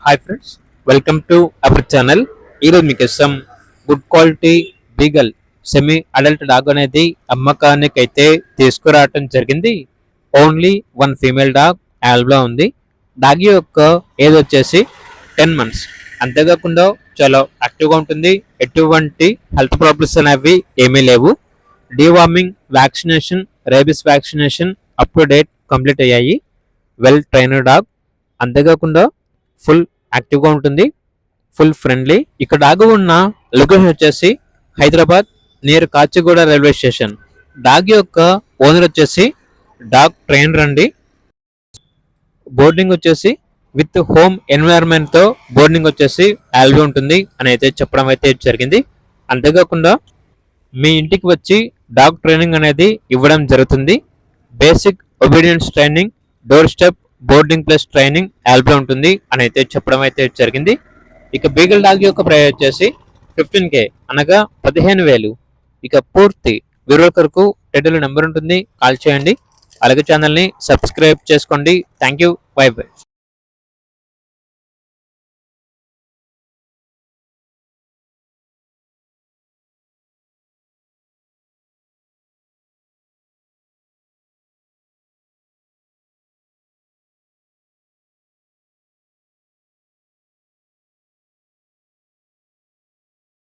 Hi friends, welcome to our channel. ఈరోజు మీకోసం good quality beagle semi adult dog అనేది అమ్మకానికి అయితే తీసుకురావటం జరిగింది. Only one female dog available ఉంది. డాగ్ యొక్క ఏజ్ వచ్చేసి 10 months. అంతేకాకుండా చాలా యాక్టివ్గా ఉంటుంది. ఎటువంటి హెల్త్ ప్రాబ్లమ్స్ అనేవి ఏమీ లేవు. Deworming vaccination, rabies vaccination up to date complete అయ్యాయి. Well trained dog. అంతేకాకుండా ఫుల్ యాక్టివ్గా ఉంటుంది, ఫుల్ ఫ్రెండ్లీ. ఇక్కడ డాగ్ ఉన్న లొకేషన్ వచ్చేసి Hyderabad near Kachiguda railway station. Dog యొక్క ఓనర్ వచ్చేసి డాగ్ ట్రైనర్ అండి. బోర్డింగ్ వచ్చేసి విత్ హోమ్ ఎన్వైరన్మెంట్ తో బోర్డింగ్ వచ్చేసి అవైలబుల్ ఉంటుంది అని అయితే చెప్పడం అయితే జరిగింది. అంతేకాకుండా మీ ఇంటికి వచ్చి డాగ్ ట్రైనింగ్ అనేది ఇవ్వడం జరుగుతుంది. Basic obedience training, door step boarding plus training available ఉంటుంది అని అయితే చెప్పడం అయితే జరిగింది. ఇక బీగల్ డాగ్ యొక్క ప్రైస్ వచ్చేసి 15K అనగా 15,000. ఇక పూర్తి వివరాల కొరకు టైటిల్ నెంబర్ ఉంటుంది, కాల్ చేయండి. అలాగే ఛానల్ని సబ్స్క్రైబ్ చేసుకోండి. Thank you, by by.